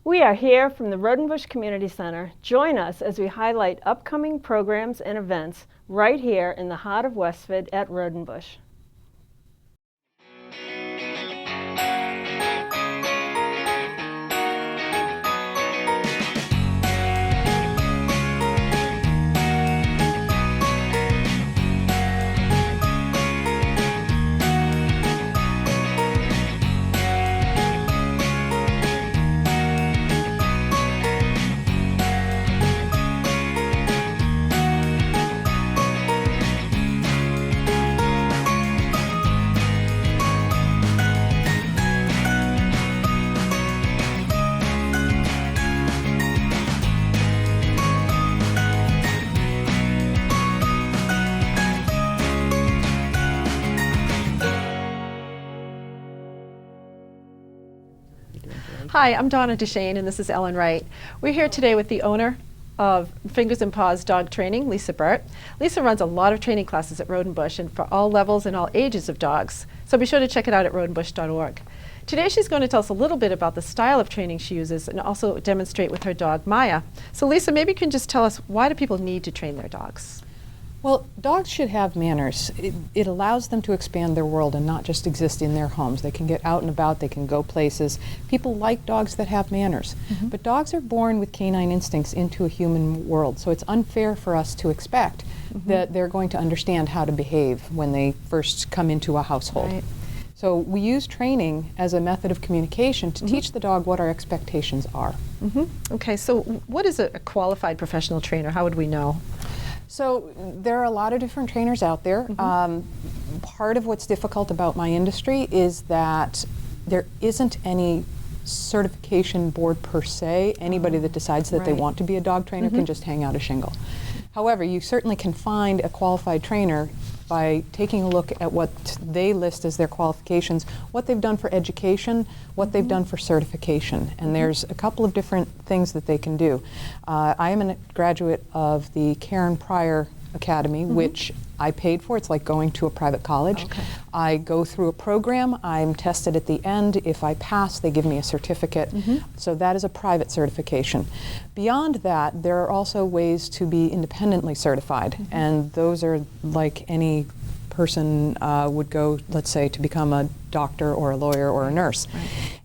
We are here from the Roudenbush Community Center. Join us as we highlight upcoming programs and events right here in the heart of Westford at Roudenbush. Hi, I'm Donna Deschenes, and this is Ellen Wright. We're here today with the owner of Fingers and Paws Dog Training, Lisa Bert. Lisa runs a lot of training classes at Roudenbush and for all levels and all ages of dogs. So be sure to check it out at roudenbush.org. Today she's going to tell us a little bit about the style of training she uses and also demonstrate with her dog Maya. So Lisa, maybe you can just tell us, why do people need to train their dogs? Well, dogs should have manners. It allows them to expand their world and not just exist in their homes. They can get out and about, they can go places. People like dogs that have manners. But dogs are born with canine instincts into a human world, so it's unfair for us to expect that they're going to understand how to behave when they first come into a household. Right. So we use training as a method of communication to teach the dog what our expectations are. Okay, so what is a qualified professional trainer? How would we know? So there are a lot of different trainers out there. Part of what's difficult about my industry is that there isn't any certification board per se. Anybody that decides that they want to be a dog trainer can just hang out a shingle. However, you certainly can find a qualified trainer by taking a look at what they list as their qualifications, what they've done for education, what they've done for certification. And there's a couple of different things that they can do. I am a graduate of the Karen Pryor Academy, which I paid for. It's like going to a private college. I go through a program, I'm tested at the end. If I pass, they give me a certificate. So that is a private certification. Beyond that, there are also ways to be independently certified, and those are like any person would go, let's say, to become a doctor or a lawyer or a nurse.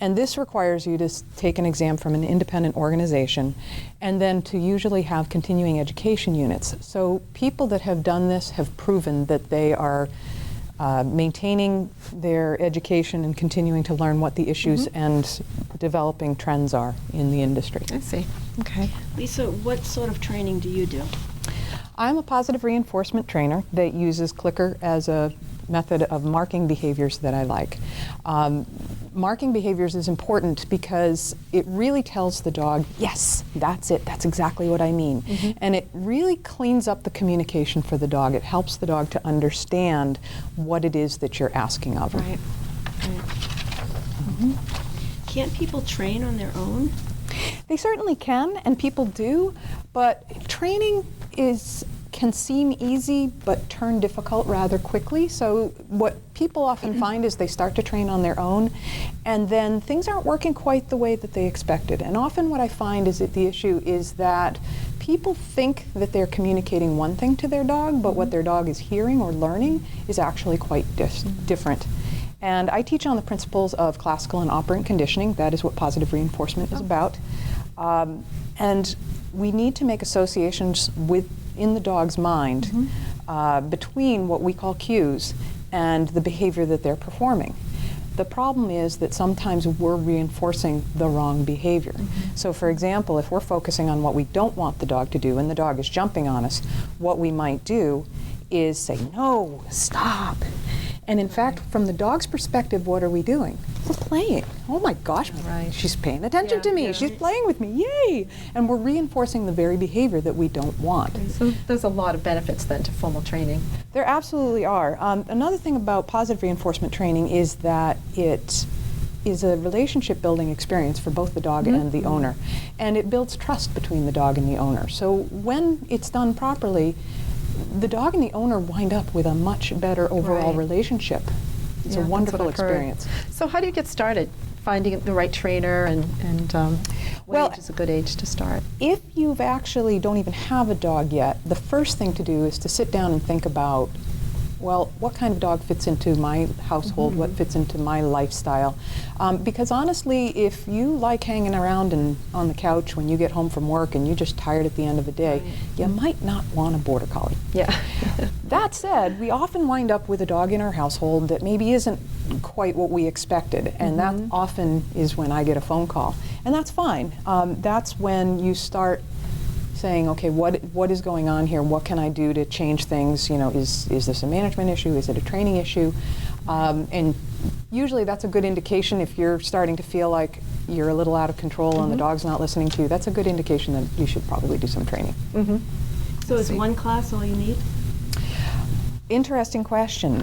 And this requires you to take an exam from an independent organization and then to usually have continuing education units. So people that have done this have proven that they are maintaining their education and continuing to learn what the issues and developing trends are in the industry. I see. Okay. Lisa, what sort of training do you do? I'm a positive reinforcement trainer that uses clicker as a method of marking behaviors that I like. Marking behaviors is important because it really tells the dog, yes, that's it, that's exactly what I mean. And it really cleans up the communication for the dog. It helps the dog to understand what it is that you're asking of them. Can't people train on their own? They certainly can, and people do, but training can seem easy but turn difficult rather quickly. So what people often find is they start to train on their own, and then things aren't working quite the way that they expected. And often what I find is that the issue is that people think that they're communicating one thing to their dog, but what their dog is hearing or learning is actually quite different. And I teach on the principles of classical and operant conditioning. That is what positive reinforcement is about. And we need to make associations within the dog's mind between what we call cues and the behavior that they're performing. The problem is that sometimes we're reinforcing the wrong behavior. So for example, if we're focusing on what we don't want the dog to do and the dog is jumping on us, what we might do is say, no, stop. And in fact, from the dog's perspective, what are we doing? We're playing. Oh my gosh, she's paying attention to me. She's playing with me, yay! And we're reinforcing the very behavior that we don't want. So there's a lot of benefits then to formal training. There absolutely are. Another thing about positive reinforcement training is that it is a relationship building experience for both the dog and the owner. And it builds trust between the dog and the owner. So when it's done properly, the dog and the owner wind up with a much better overall relationship. It's a wonderful experience. So how do you get started finding the right trainer and what Well, age is a good age to start? If you've actually don't even have a dog yet, the first thing to do is to sit down and think about, well, what kind of dog fits into my household, what fits into my lifestyle? Because honestly, if you like hanging around and on the couch when you get home from work and you're just tired at the end of the day, you might not want a border collie. Yeah. That said, we often wind up with a dog in our household that maybe isn't quite what we expected, and that often is when I get a phone call. And that's fine. That's when you start saying, okay, what is going on here? What can I do to change things? You know, is this a management issue? Is it a training issue? And usually that's a good indication if you're starting to feel like you're a little out of control and the dog's not listening to you. That's a good indication that you should probably do some training. So is one class all you need? Interesting question.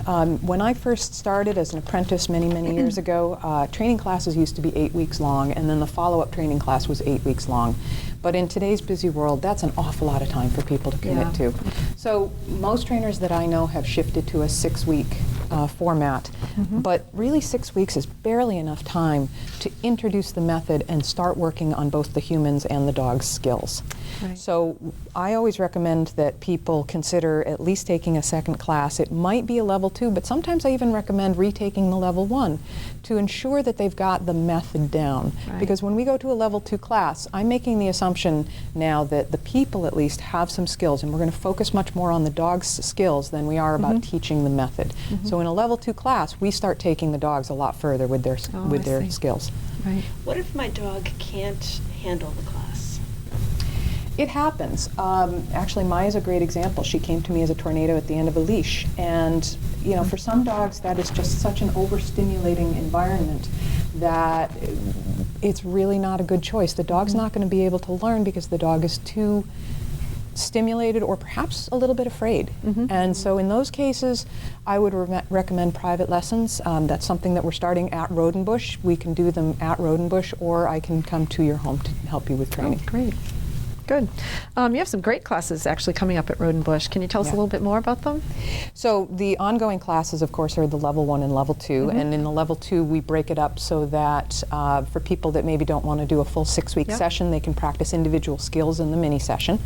When I first started as an apprentice many years ago, training classes used to be 8 weeks long, and then the follow-up training class was 8 weeks long. But in today's busy world, that's an awful lot of time for people to commit to. So most trainers that I know have shifted to a 6-week format, but really 6 weeks is barely enough time to introduce the method and start working on both the humans and the dog's skills. So I always recommend that people consider at least taking a second class. It might be a level 2, but sometimes I even recommend retaking the level 1 to ensure that they've got the method down. Because when we go to a level 2 class, I'm making the assumption now that the people at least have some skills, and we're going to focus much more on the dog's skills than we are about teaching the method. So in a level 2 class, we start taking the dogs a lot further with their skills. What if my dog can't handle the class? It happens. Actually, Maya's a great example. She came to me as a tornado at the end of a leash. And, you know, for some dogs, that is just such an overstimulating environment that it's really not a good choice. The dog's not going to be able to learn because the dog is too stimulated or perhaps a little bit afraid. And so in those cases, I would recommend private lessons. That's something that we're starting at Roudenbush. We can do them at Roudenbush, or I can come to your home to help you with training. Great. Good. You have some great classes actually coming up at Roudenbush. Can you tell us a little bit more about them? So the ongoing classes, of course, are the level 1 and level 2. And in the level 2, we break it up so that for people that maybe don't want to do a full 6-week session, they can practice individual skills in the mini session.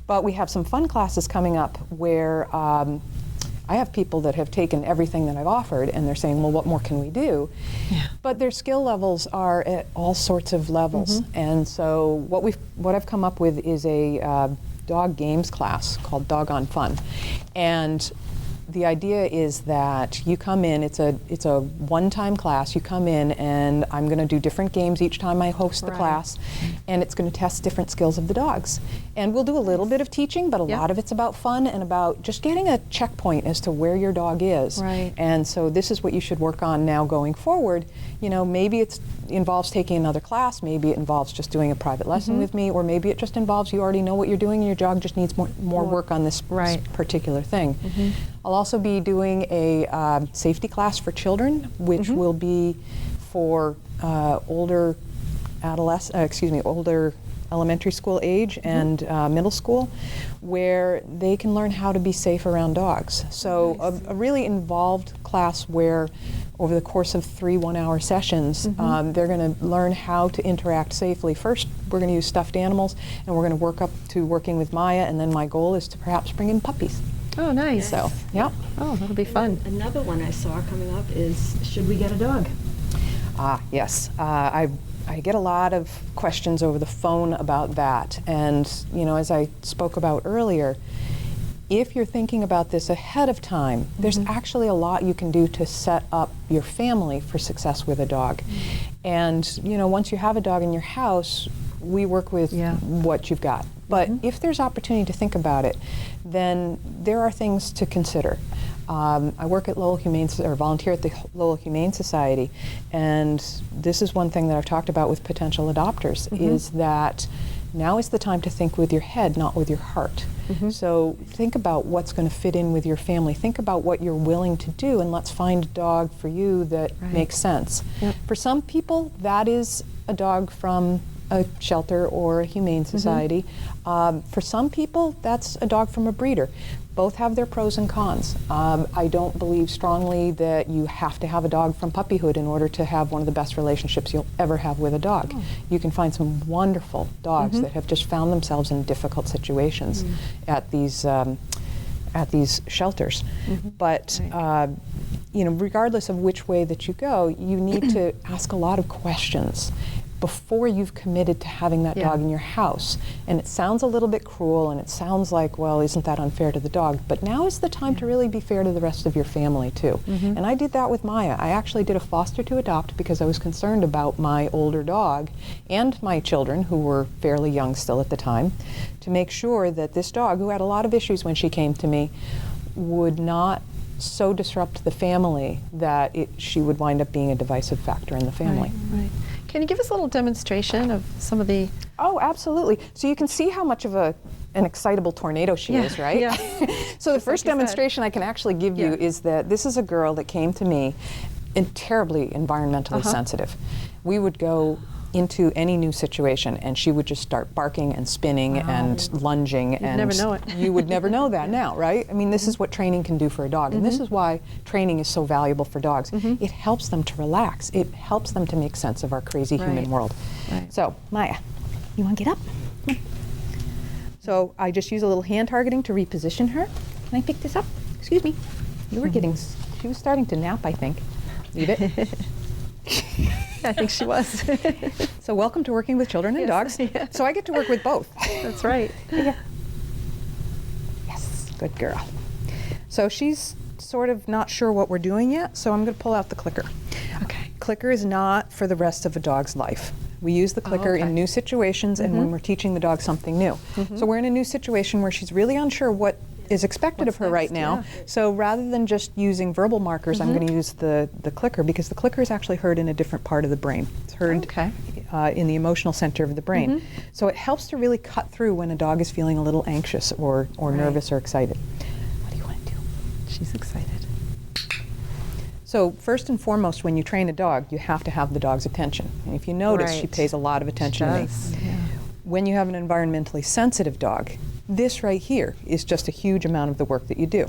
But we have some fun classes coming up where I have people that have taken everything that I've offered and they're saying, well, what more can we do? But their skill levels are at all sorts of levels. And so what I've come up with is a dog games class called Dog on Fun. And the idea is that you come in, it's a one-time class, you come in and I'm going to do different games each time I host the class, and it's going to test different skills of the dogs. And we'll do a little bit of teaching, but a lot of it's about fun and about just getting a checkpoint as to where your dog is. And so this is what you should work on now going forward. You know, maybe it involves taking another class, maybe it involves just doing a private lesson with me, or maybe it just involves you already know what you're doing and your dog just needs more work on this particular thing. I'll also be doing a safety class for children, which will be for older elementary school age and middle school, where they can learn how to be safe around dogs. So a really involved class where over the course of 3 one-hour sessions, they're going to learn how to interact safely. First, we're going to use stuffed animals, and we're going to work up to working with Maya, and then my goal is to perhaps bring in puppies. Oh, nice. So, yeah. Oh, that'll be fun. Another one I saw coming up is, should we get a dog? Yes. I get a lot of questions over the phone about that. And, you know, as I spoke about earlier, if you're thinking about this ahead of time, there's actually a lot you can do to set up your family for success with a dog. And, you know, once you have a dog in your house, we work with what you've got. But if there's opportunity to think about it, then there are things to consider. I work at volunteer at the Lowell Humane Society, and this is one thing that I've talked about with potential adopters, is that now is the time to think with your head, not with your heart. So think about what's going to fit in with your family. Think about what you're willing to do, and let's find a dog for you that makes sense. For some people, that is a dog from a shelter or a humane society. For some people, that's a dog from a breeder. Both have their pros and cons. I don't believe strongly that you have to have a dog from puppyhood in order to have one of the best relationships you'll ever have with a dog. You can find some wonderful dogs that have just found themselves in difficult situations at these shelters. But you know, regardless of which way that you go, you need to ask a lot of questions before you've committed to having that dog in your house. And it sounds a little bit cruel, and it sounds like, well, isn't that unfair to the dog? But now is the time to really be fair to the rest of your family too. And I did that with Maya. I actually did a foster to adopt because I was concerned about my older dog and my children, who were fairly young still at the time, to make sure that this dog, who had a lot of issues when she came to me, would not so disrupt the family that she would wind up being a divisive factor in the family. Right. Can you give us a little demonstration of some of the... Oh, absolutely. So you can see how much of an excitable tornado she is, right? Yeah. So the first demonstration I can actually give you is that this is a girl that came to me and terribly environmentally sensitive. We would go into any new situation and she would just start barking and spinning and lunging. You'd and never know it. You would never know that now, right? I mean, this is what training can do for a dog, and this is why training is so valuable for dogs. It helps them to relax. It helps them to make sense of our crazy human world. So, Maya, you want to get up? So I just use a little hand targeting to reposition her. Can I pick this up? Excuse me. You were getting, she was starting to nap, I think. Leave it. I think she was. So welcome to working with children and dogs. So I get to work with both. That's right. Yes, good girl. So she's sort of not sure what we're doing yet, so I'm going to pull out the clicker. Okay. Clicker is not for the rest of a dog's life. We use the clicker in new situations and when we're teaching the dog something new. So we're in a new situation where she's really unsure what is expected of her right now. So rather than just using verbal markers, I'm going to use the clicker, because the clicker is actually heard in a different part of the brain. It's heard in the emotional center of the brain. So it helps to really cut through when a dog is feeling a little anxious or nervous or excited. What do you want to do? She's excited. So first and foremost, when you train a dog, you have to have the dog's attention. And if you notice, she pays a lot of attention to me. When you have an environmentally sensitive dog, this right here is just a huge amount of the work that you do.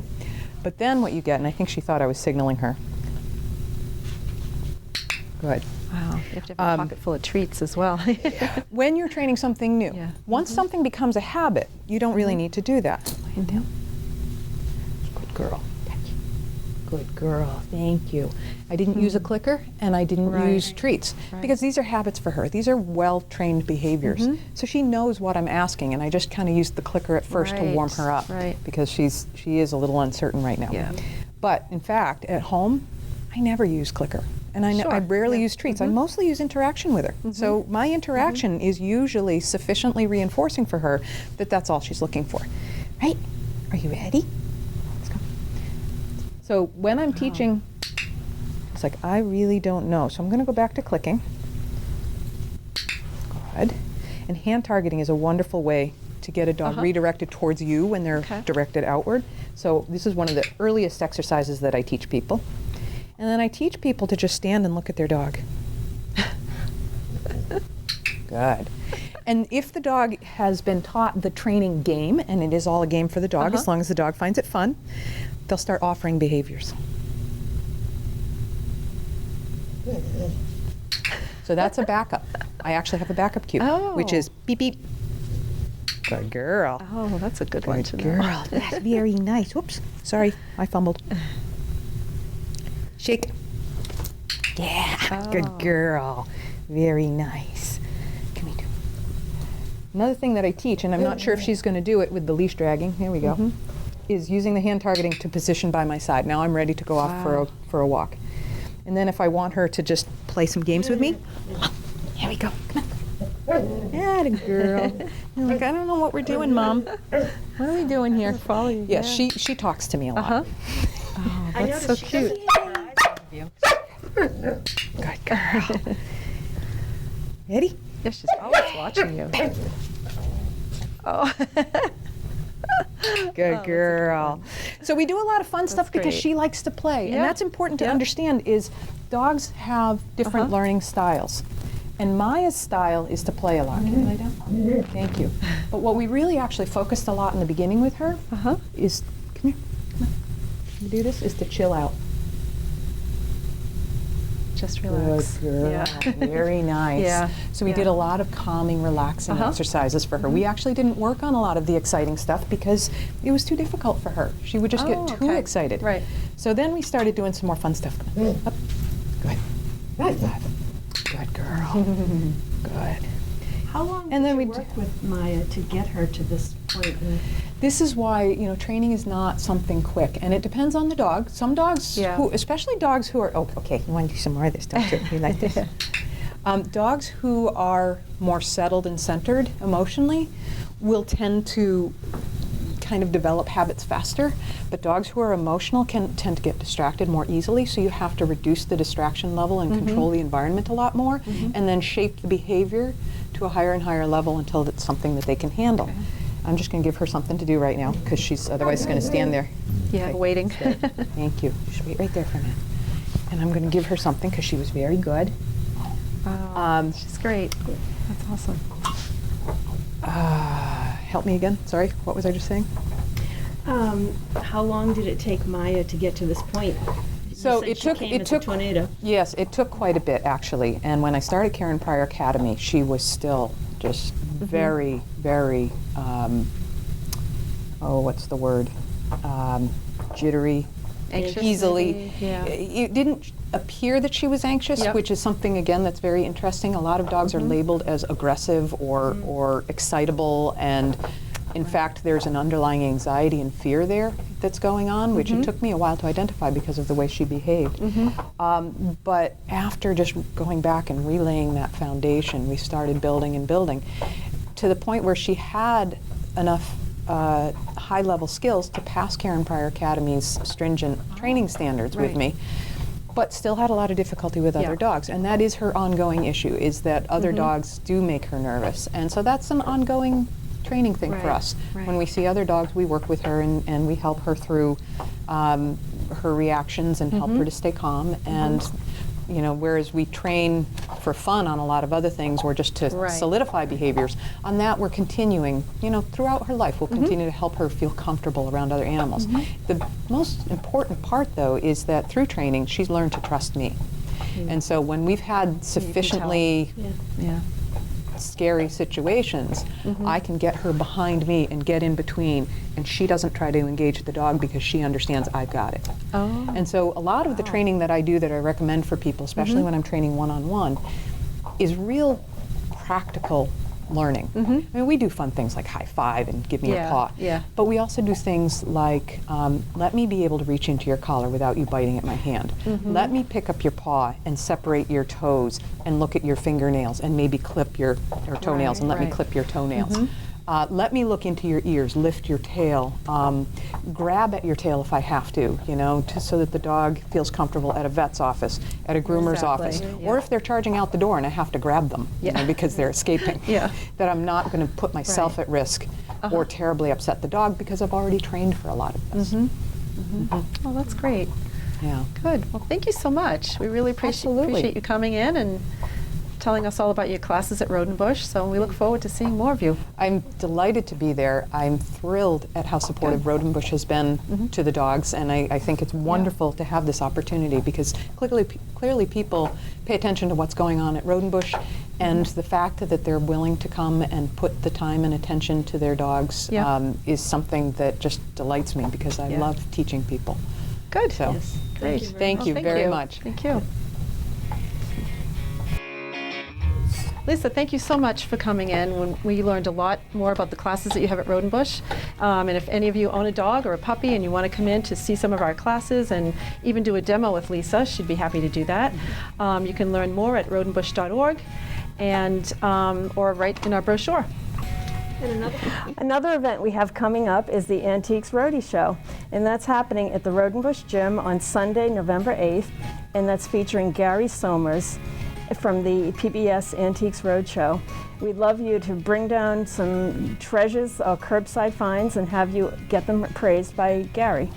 But then what you get, and I think she thought I was signaling her. Good. Wow, you have to have a pocket full of treats as well. When you're training something new, once something becomes a habit, you don't really need to do that. Good girl. Good girl, thank you. I didn't use a clicker and I didn't use treats because these are habits for her. These are well-trained behaviors. So she knows what I'm asking, and I just kind of used the clicker at first to warm her up because she is a little uncertain right now. But in fact, at home, I never use clicker. And I rarely use treats. I mostly use interaction with her. So my interaction is usually sufficiently reinforcing for her that that's all she's looking for. Right? Are you ready? So when I'm teaching, it's like, I really don't know. So I'm going to go back to clicking. Good. And hand targeting is a wonderful way to get a dog redirected towards you when they're directed outward. So this is one of the earliest exercises that I teach people. And then I teach people to just stand and look at their dog. Good. And if the dog has been taught the training game, and it is all a game for the dog, as long as the dog finds it fun, they'll start offering behaviors. So that's a backup. I actually have a backup cue, which is beep, beep. Good girl. Oh, that's a good one to know. Good girl. That's very nice. Whoops. Sorry, I fumbled. Shake. Yeah. Good girl. Very nice. Come here. Another thing that I teach, and I'm not sure if she's going to do it with the leash dragging. Here we go. Is using the hand targeting to position by my side. Now I'm ready to go off for a walk. And then if I want her to just play some games with me, here we go. Come on. Atta girl. You're like, I don't know what we're doing, Mom. What are we doing here? Yeah, she talks to me a lot. Oh, that's so cute. Good girl. Ready? Yeah, she's always watching you. Oh. Good girl. So we do a lot of fun stuff because she likes to play. And that's important to understand is dogs have different learning styles. And Maya's style is to play a lot. Can you lay down? Thank you. But what we really actually focused a lot in the beginning with her is Come here. Come on. You do this is to chill out. Just relax. Good girl. Yeah. Very nice. Yeah. So we did a lot of calming, relaxing exercises for her. We actually didn't work on a lot of the exciting stuff because it was too difficult for her. She would just get too excited. Right. So then we started doing some more fun stuff. Come on. Up. Good. Good girl. Good. How long And did then you we work with Maya to get her to this point? This is why, you know, training is not something quick, and it depends on the dog. Some dogs, who, especially dogs who are, oh, okay, you want to do some more of this, don't you? You like this? Dogs who are more settled and centered emotionally will tend to kind of develop habits faster, but dogs who are emotional can tend to get distracted more easily, so you have to reduce the distraction level and control the environment a lot more, and then shape the behavior to a higher and higher level until it's something that they can handle. Okay. I'm just going to give her something to do right now because she's otherwise going to stand there. Yeah, waiting. Thank you. Just wait right there for a minute. And I'm going to give her something because she was very good. She's great. That's awesome. Help me again. Sorry, what was I just saying? How long did it take Maya to get to this point? So it took a tornado. Yes, it took quite a bit actually. And when I started Karen Pryor Academy, she was still just very, very, what's the word? Jittery, Anxious, easily. maybe? Yeah. It didn't appear that she was anxious, which is something, again, that's very interesting. A lot of dogs are labeled as aggressive or excitable, and in fact, there's an underlying anxiety and fear there that's going on, which it took me a while to identify because of the way she behaved. But after just going back and relaying that foundation, we started building and building to the point where she had enough high-level skills to pass Karen Pryor Academy's stringent training standards with me, but still had a lot of difficulty with other dogs. And that is her ongoing issue, is that other dogs do make her nervous. And so that's an ongoing training thing for us. When we see other dogs, we work with her and we help her through her reactions and help her to stay calm. And you know, whereas we train for fun on a lot of other things or just to solidify behaviors, on that we're continuing, you know, throughout her life, we'll continue to help her feel comfortable around other animals. The most important part, though, is that through training, she's learned to trust me. And so when we've had sufficiently scary situations, I can get her behind me and get in between, and she doesn't try to engage the dog because she understands I've got it. And so a lot of the training that I do that I recommend for people, especially when I'm training one-on-one, is real practical learning. I mean, we do fun things like high five and give me a paw, but we also do things like let me be able to reach into your collar without you biting at my hand. Let me pick up your paw and separate your toes and look at your fingernails and maybe clip your toenails and let me clip your toenails. Let me look into your ears, lift your tail, grab at your tail if I have to, you know, so that the dog feels comfortable at a vet's office, at a groomer's office, or if they're charging out the door and I have to grab them you know, because they're escaping, that I'm not going to put myself at risk or terribly upset the dog because I've already trained for a lot of this. Oh, that's great. Yeah. Good. Well, thank you so much. We really appreciate you coming in and telling us all about your classes at Roudenbush, so we look forward to seeing more of you. I'm delighted to be there. I'm thrilled at how supportive Roudenbush has been to the dogs, and I think it's wonderful to have this opportunity because clearly people pay attention to what's going on at Roudenbush, and the fact that they're willing to come and put the time and attention to their dogs is something that just delights me because I love teaching people. Good. So, Great. Thank you very much. Thank you. Lisa, thank you so much for coming in. We learned a lot more about the classes that you have at Roadenbush. And if any of you own a dog or a puppy and you want to come in to see some of our classes and even do a demo with Lisa, she'd be happy to do that. You can learn more at roudenbush.org and or right in our brochure. And another event we have coming up is the Antiques Roadie Show, and that's happening at the Roudenbush Gym on Sunday, November 8th, and that's featuring Gary Somers from the PBS Antiques Roadshow. We'd love you to bring down some treasures or curbside finds and have you get them appraised by Gary.